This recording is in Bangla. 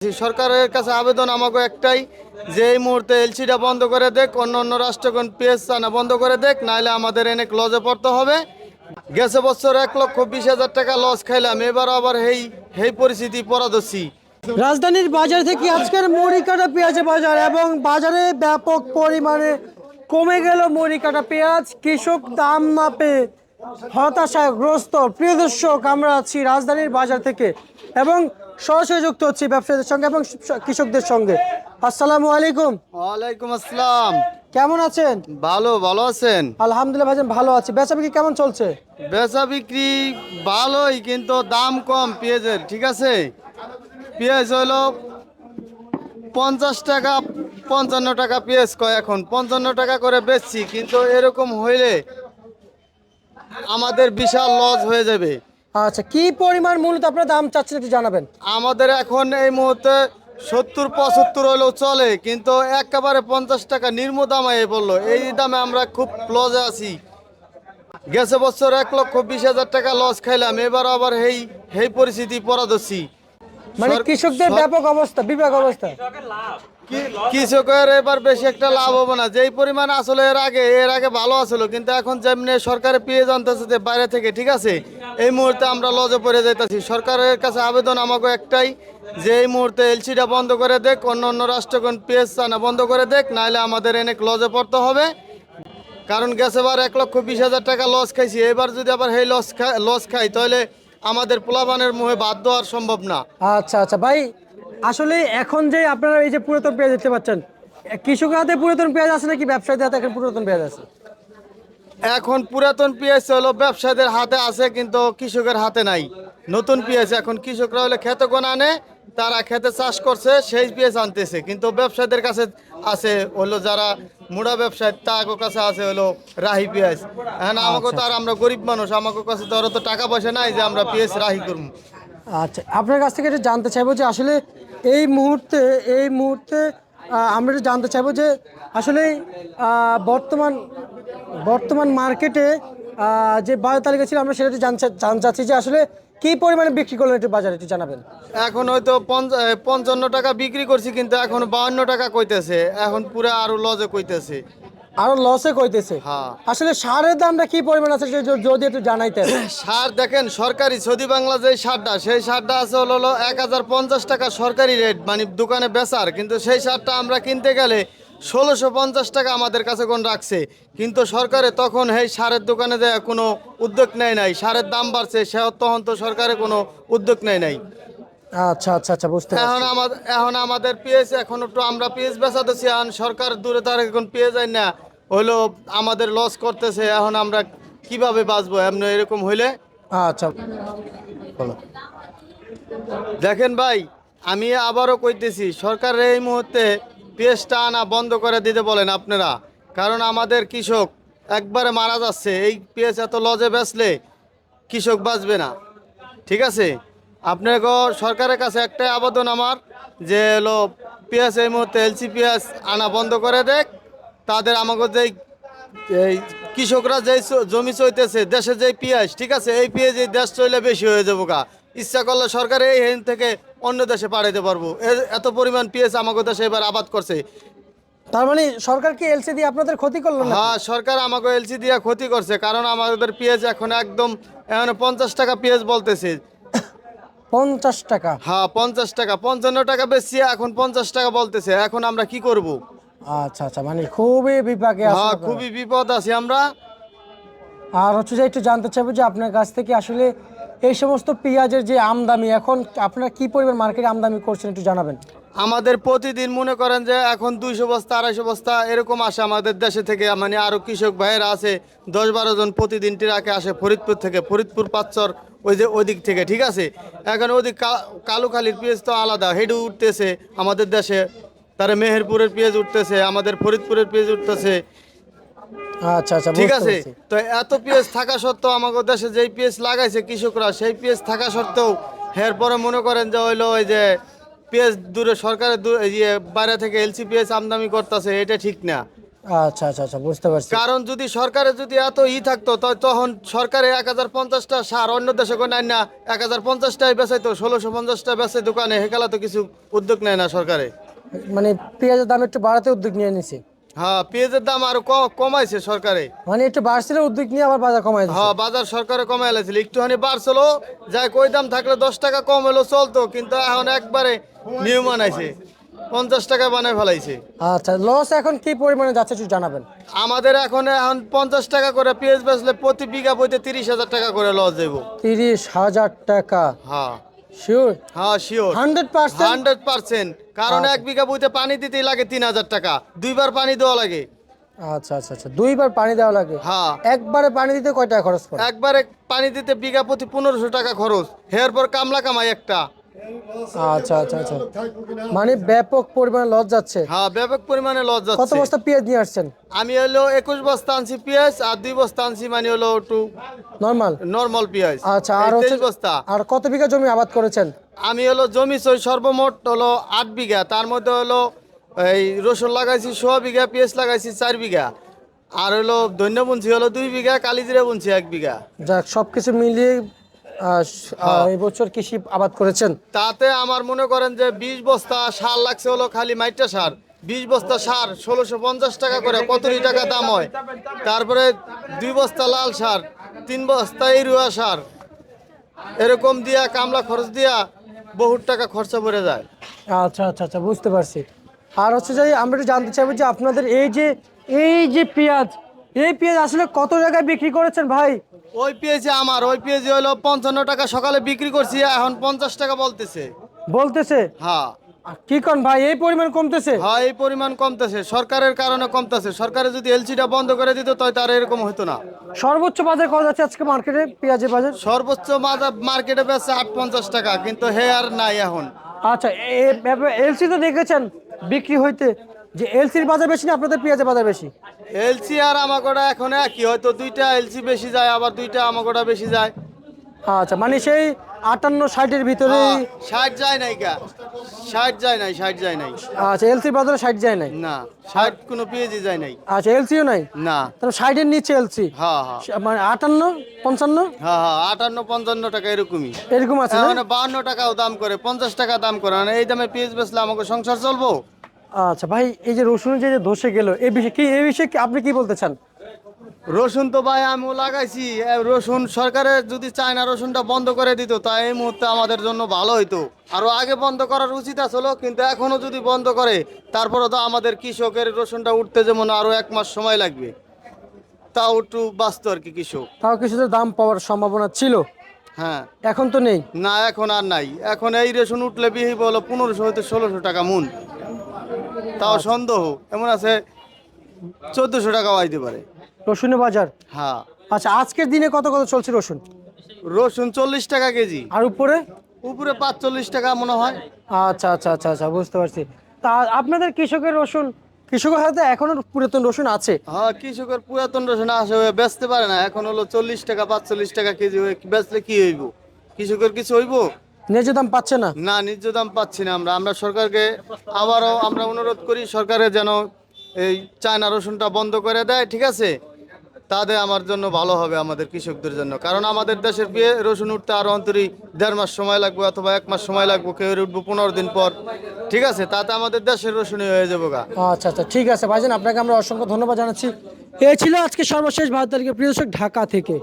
সরকারের কাছে আবেদন আমাকে একটাই যে এই মুহূর্তে এলসিটা বন্ধ করে দেখ, অন্য অন্য রাষ্ট্রগণ পেঁয়াজ আনা বন্ধ করে দেখ, নাহলে আমাদের অনেক লজে পড়তে হবে। গেছে বছর 1,20,000 টাকা লস খাইলাম, এবার আবার এই পরিস্থিতি পড়াদছি। রাজধানীর বাজার থেকে আজকের মরিকাটা পেঁয়াজের বাজার এবং বাজারে ব্যাপক পরিমাণে কমে গেল মরিকাটা পেঁয়াজ। কৃষক দাম না পেয়ে হতাশাগ্রস্ত। প্রিয় দর্শক, আমরা আছি রাজধানীর বাজার থেকে এবং সরাসরি যুক্ত হচ্ছি ব্যবসায়ীদের সঙ্গে এবং কৃষকদের সঙ্গে। আসসালামু আলাইকুম। ওয়ালাইকুম আসসালাম। কেমন আছেন? ভালো আছেন? আলহামদুলিল্লাহ ভাইজান, ভালো আছি। বেচা বিক্রি কেমন চলছে? বেচা বিক্রি ভালোই, কিন্তু দাম কম পেঁয়াজের। ঠিক আছে, পেঁয়াজ হলো 50 টাকা 55 টাকা পেঁয়াজ কয়, এখন 55 টাকা করে বেচছি, কিন্তু এরকম হইলে আমাদের বিশাল লস হয়ে যাবে। আচ্ছা, কি পরিমাণ মূলত আপনার দাম চাচ্ছেন একটু জানাবেন। আমাদের এখন এই মুহূর্তে 70-75 হলেও চলে, কিন্তু একেবারে 50 টাকা নিম্ন দামে বললো, এই দামে আমরা খুব লসে আছি। গেছে বছর 1,20,000 টাকা লস খাইলাম, এবার আবার এই পরিস্থিতি পড়াদছি। মানে কৃষকদের ব্যাপক অবস্থা, বিপাক অবস্থা। কৃষকের এবার বেশি একটা লাভ হবে না, যেই পরিমাণ আসলে এর আগে ভালো আসলো, কিন্তু এখন যেমনি সরকারে পেয়ে জানতেছে বাইরে থেকে। ঠিক আছে, এই মুহূর্তে আমরা লজে পড়ে যাইতেছি। সরকারের কাছে আবেদন আমাকে একটাই যে এই মুহূর্তে এলসিটা বন্ধ করে দেখ, অন্য অন্য রাষ্ট্রগণ পেঁয়াজ আনা বন্ধ করে দেখ, নাহলে আমাদের অনেক লজে পড়তে হবে। কারণ গেছেবার 1,20,000 টাকা লস খাইছি, এবার যদি আবার এই লস খাই তাহলে আমাদের পোলাপানের মুহে বাধ্য হওয়ার সম্ভব না। আচ্ছা আচ্ছা ভাই, আসলে এখন যে আপনারা এই যে পুরাতন পেঁয়াজ দেখতে পাচ্ছেন, কৃষকের হাতে পুরাতন পেঁয়াজ আছে নাকি ব্যবসায়ীদের হাতে এখন পুরাতন পেঁয়াজ আছে? এখন পুরাতন পেঁয়াজ হলো ব্যবসায়ীদের হাতে আছে, কিন্তু কৃষকের হাতে নাই। নতুন পেঁয়াজ এখন কৃষকরা হলে খেতে কোন আনে, তারা খেতে চাষ করছে সেই পেঁয়াজ আনতেছে, কিন্তু ব্যবসায়ীদের কাছে আছে হলো যারা মুড়া ব্যবসায়ী, তার কাছে আছে হলো রাহি পেঁয়াজ। এখন আমাকে তো আর আমরা গরিব মানুষ, আমাকে কাছে তো আর তো টাকা পয়সা নাই যে আমরা পেঁয়াজ রাহি করবো। আচ্ছা, আপনার কাছ থেকে একটু জানতে চাইবো যে আসলে এই মুহূর্তে আমরা একটু জানতে চাইবো যে আসলে বর্তমান মার্কেটে যে বাজার তালিকা ছিল, আমরা সেটা একটু জানতে চাচ্ছি যে আসলে কি পরিমাণে বিক্রি করলেন একটু বাজারে একটু জানাবেন। এখন হয়তো 55 টাকা বিক্রি করছি, কিন্তু এখন 52 টাকা কইতেছে, এখন পুরা আরো লজে কইতেছে। আরো লসে কইতেছে? হ্যাঁ। আসলে সারের দামটা কি পরিমাণ আছে যদি একটু জানাইতেন। সার দেখেন, সরকারি সৌদি বাংলা যে সারটা, সেই সারটা আছে হলো 1050 টাকা সরকারি রেট, মানে দোকানে বেচার, কিন্তু সেই সারটা আমরা কিনতে গেলে 1650 টাকা আমাদের কাছে কোন রাখছে। কিন্তু সরকারে তখন এই সারের দোকানে দেয় কোনো উদ্যোগ নেয় নাই, সারের দাম বাড়ছে, সে তখন তো সরকারে কোনো উদ্যোগ নেয় নাই। আচ্ছা আচ্ছা আচ্ছা, বুঝতে পারছি। এখন আমাদের পেঁয়াজ এখন একটু আমরা পেঁয়াজ বেচাতেছি, এখন সরকার দূরে তার এখন পেঁয়াজ যায় না, হইলো আমাদের লস করতেছে। এখন আমরা কিভাবে বাঁচবো এমনি এরকম হইলে? আচ্ছা, বলো। দেখেন ভাই, আমি আবারও কইতেছি, সরকার এই মুহূর্তে পেঁয়াজটা আনা বন্ধ করে দিতে বলেন আপনারা, কারণ আমাদের কৃষক একবারে মারা যাচ্ছে। এই পেঁয়াজ এত লজে বেচলে কৃষক বাঁচবে না। ঠিক আছে, আপনাকে সরকারের কাছে একটাই আবেদন আমার, যে হলো পেঁয়াজ এই মুহূর্তে এলসি পেঁয়াজ আনা বন্ধ করে দেখ। তাদের আমাকে যেই এই কৃষকরা যেই জমি চইতেছে দেশে যেই পেঁয়াজ, ঠিক আছে, এই পেঁয়াজ এই দেশ চইলে বেশি হয়ে যাবো গা। ইচ্ছা করলে সরকার এই হেন থেকে অন্য দেশে পাঠাইতে পারবো, এত পরিমাণ পেঁয়াজ আমাকে দেশে এবার আবাদ করছে। তার মানে সরকার কি এলসি দিয়ে আপনাদের ক্ষতি করলো না? হ্যাঁ, সরকার আমাকে এলসি দিয়ে ক্ষতি করছে, কারণ আমাদের পেঁয়াজ এখন একদম এখন 50 টাকা পেঁয়াজ বলতেছে। 50 টাকা? হ্যাঁ 50 টাকা, 55 টাকা বেশি, এখন 50 টাকা বলতেছে। এখন আমরা কি করব? আচ্ছা আচ্ছা, মানে খুবই বিপাকে আছেন হ্যাঁ, আপনারা। খুবই বিপদ আছি আমরা। আর হচ্ছে যে একটু জানতে চাইবো যে আপনার কাছ থেকে আসলে এই সমস্ত পেঁয়াজের যে আমদানি, এখন আপনারা কি পরিমাণ মার্কেটে আমদানি করছেন একটু জানাবেন। আমাদের প্রতিদিন মনে করেন যে এখন 200 বস্তা 250 বস্তা এরকম আসে আমাদের দেশে থেকে, মানে আরো কৃষক ভাইয়েরা আছে 10-12 জন প্রতিদিন ট্রাকে আসে ফরিদপুর থেকে, ফরিদপুর পাঁচচর ওদিক থেকে। ঠিক আছে, এখন ওদিক কালুখালীর পেঁয়াজ তো আলাদা, হেডু উঠতেছে আমাদের দেশে, তারা মেহেরপুরের পেঁয়াজ উঠতেছে, আমাদের ফরিদপুরের পেঁয়াজ উঠতেছে। আচ্ছা আচ্ছা, ঠিক বুঝতে আছে, পেরেছি। তো এত পেঁয়াজ থাকা সত্ত্বেও আমাদের দেশে যেই পেঁয়াজ লাগাইছে কৃষকরা, সেই পেঁয়াজ থাকা সত্ত্বেও এরপরে মনে করেন যে হইলো ওই যে পেঁয়াজ দূরে সরকারের বাইরে থেকে এলসি পেঁয়াজ আমদানি করতেছে, এটা ঠিক না। আচ্ছা আচ্ছা আচ্ছা, বুঝতে পারছি। কারণ যদি সরকারে যদি এত থাকতো তখন সরকারে 1050টা সার অন্য দেশে কোনো নেয় না, 1050টাই বেচাইতো, 1650টা বেচে দোকানে, হেকালা তো কিছু উদ্যোগ নেয় না সরকারে। মানে পেঁয়াজের দাম একটু বাড়াতে উদ্যোগ নিয়ে নিছে। হ্যাঁ, পেঁয়াজের দাম আরো কমাইছে সরকারে। মানে একটু বাড়ছিল, উদ্যোগ নিয়ে আবার বাজার কমাই দিচ্ছে। হ্যাঁ, বাজার সরকারে কমাই লাগছিল, একটুখানি বাড়ছিল, যাই কই দাম থাকলে 10 টাকা কম হলো চলতো, কিন্তু এখন একবারে নিয়ম বানাইছে, 50 টাকা বানায় ফেলাইছে। আচ্ছা, লস এখন কি পরিমাণে যাচ্ছে একটু জানাবেন। আমাদের এখন 50 টাকা করে পেঁয়াজ বেচলে প্রতি বিঘা বইতে 30,000 টাকা করে লস যাইব। 30,000 টাকা? হ্যাঁ শিওর? হ্যাঁ শিওর, 100%? 100%। কারণ এক বিঘা বইতে পানি দিতেই লাগে 3,000 টাকা, দুইবার পানি দেওয়া লাগে। আচ্ছা আচ্ছা আচ্ছা, দুইবার পানি দেওয়া লাগে? হ্যাঁ, একবারে পানি দিতে কয় টাকা খরচ পড়ে? একবারে পানি দিতে বিঘা প্রতি 1500 টাকা খরচ, এর পর কামলা কামাই একটা। আচ্ছা আচ্ছা আচ্ছা, মানে ব্যাপক পরিমাণে লস যাচ্ছে। হ্যাঁ, ব্যাপক পরিমাণে লস কত যাচ্ছে। বস্তা পেঁয়াজ নিয়ে আসছেন? আমি হলো 21 বস্তা আনছি পেঁয়াজ, আর 2 বস্তা আনছি মানে হলো একটু নরমাল? নর্মাল পেঁয়াজ। আচ্ছা, আর 23 বস্তা। আর কত বিঘা জমি আবাদ করেছেন? আমি হলো জমি সর্বমোট হলো 8 বিঘা, তার মধ্যে হলো এই রসুন লাগাইছি 100 বিঘা, পেঁয়াজ লাগাইছি 4 বিঘা, আর হলো ধন্য বুনছি হলো 2 বিঘা, কালিজিরা বুনছি 1 বিঘা। যাক, সবকিছু মিলিয়ে এই বছর কৃষি আবাদ করেছেন। তাতে আমার মনে করেন যে 20 বস্তা সার লাগছে হলো খালি মাইটা সার, 20 বস্তা সার 1650 টাকা করে, কতরি টাকা দাম হয়। তারপরে 2 বস্তা লাল সার, 3 বস্তা ইউরিয়া সার, এরকম দিয়া কামলা খরচ দিয়া বহুত টাকা খরচা পড়ে যায়। আচ্ছা আচ্ছা আচ্ছা, বুঝতে পারছি। আর হচ্ছে যে আমরা একটু জানতে চাইবো যে আপনাদের এই যে পেঁয়াজ, এই পেঁয়াজ আসলে কত জায়গায় বিক্রি করেছেন ভাই? ওই পেঁয়াজি আমার, ওই পেঁয়াজি হলো 55 টাকা সকালে বিক্রি করছি, এখন 50 টাকা বলতেছে। বলতেছে? হ্যাঁ কি কোন ভাই, এই পরিমাণ কমতেছে? হ্যাঁ, এই পরিমাণ কমতেছে, সরকারের কারণে কমতেছে। সরকারে যদি এলসিটা বন্ধ করে দিত তার এরকম হতো না। সর্বোচ্চ বাজার কত যাচ্ছে আজকে মার্কেটে পেঁয়াজের বাজার? সর্বোচ্চ মার্কেটে বেচছে 850 টাকা, কিন্তু হে আর নাই এখন। আচ্ছা, এলসি তো দেখেছেন বিক্রি হইতে, যে এলসির বাজার বেশি না আপনাদের পেঁয়াজের বাজার বেশি? এলসি আর আমাগোটা এখন একই, হয়তো 2টা এলসি বেশি যায়, আবার 2টা আমাগোটা বেশি যায়। আচ্ছা, মানে সেই 58-60-এর ভিতরে? 60 যায় নাই গা, 60 যায় নাই, 60 যায় নাই। আচ্ছা, এলসির বাজারে 60 যায় নাই? না, 60 কোনো পেঁয়াজি যায় নাই। আচ্ছা, এলসিও নাই? না। তাহলে 60-এর নিচে এলসি? হ্যাঁ হ্যাঁ মানে 58-55? হ্যাঁ হ্যাঁ, 58-55 টাকা এরকমই। এরকম আছে না? মানে 52 টাকাও দাম করে, 50 টাকা দাম করে, মানে এই দামে পেঁয়াজ বেচলে আমাকে সংসার চলবো। আচ্ছা ভাই, এই যে রসুন যে ধসে গেল, এই বিষয়ে কি আপনি কি বলতে চান? রসুন তো ভাই আমিও লাগাইছি, রসুন সরকারে যদি চায়না রসুনটা বন্ধ করে দিত তা এই মুহূর্তে আমাদের জন্য ভালো হইতো। আরো আগে বন্ধ করার উচিত আসলো, কিন্তু এখনো যদি বন্ধ করে তারপরে তো আমাদের কৃষকের রসুনটা উঠতে যেমন আরো 1 মাস সময় লাগবে, তাও একটু বাঁচতো আর কি কৃষক। তাও কিছুটা দাম পাওয়ার সম্ভাবনা ছিল, হ্যাঁ। এখন তো নেই। না, এখন আর নাই, এখন এই রসুন উঠলে বিহি বলো 1500 হতে 1600 টাকা মুন, তাও সন্দেহ, এমন আছে 1400 টাকাও আইতে পারে রসুনের বাজার? হ্যাঁ। আচ্ছা, আজকের দিনে কত কত চলছে রসুন? রসুন 40 টাকা কেজি, আর উপরে? উপরে 45 টাকা মনে হয়। আচ্ছা আচ্ছা আচ্ছা আচ্ছা, বুঝতে পারছি। তা আপনাদের কৃষকের রসুন, কৃষকের হাতে এখনো পুরাতন রসুন আছে? হ্যাঁ, কৃষকের পুরাতন রসুন আসে, বেচতে পারে না, এখন হলো 40 টাকা 45 টাকা কেজি, বেচলে কি হইব, কৃষকের কিছু হইব? ন্যায্য দাম পাচ্ছে না? না, ন্যায্য দাম পাচ্ছি না আমরা সরকারকে আবারও আমরা অনুরোধ করি সরকারে যেন এই চায়না রসুনটা বন্ধ করে দেয়, ঠিক আছে? তাদের আমার জন্য ভালো হবে, আমাদের কৃষকদের জন্য। কারণ আমাদের দেশের রসুন উঠতে আরো অন্তরি 1.5 মাস সময় লাগবে, অথবা 1 মাস সময় লাগবে, কেউ উঠবো 15 দিন পর, ঠিক আছে? তাতে আমাদের দেশের রসুনই হয়ে যাবো গা। আচ্ছা আচ্ছা, ঠিক আছে ভাইজান, আপনাকে আমরা অসংখ্য ধন্যবাদ জানাচ্ছি। এ ছিল আজকে সর্বশেষ 12 তারিখে প্রিয় দর্শক, ঢাকা থেকে।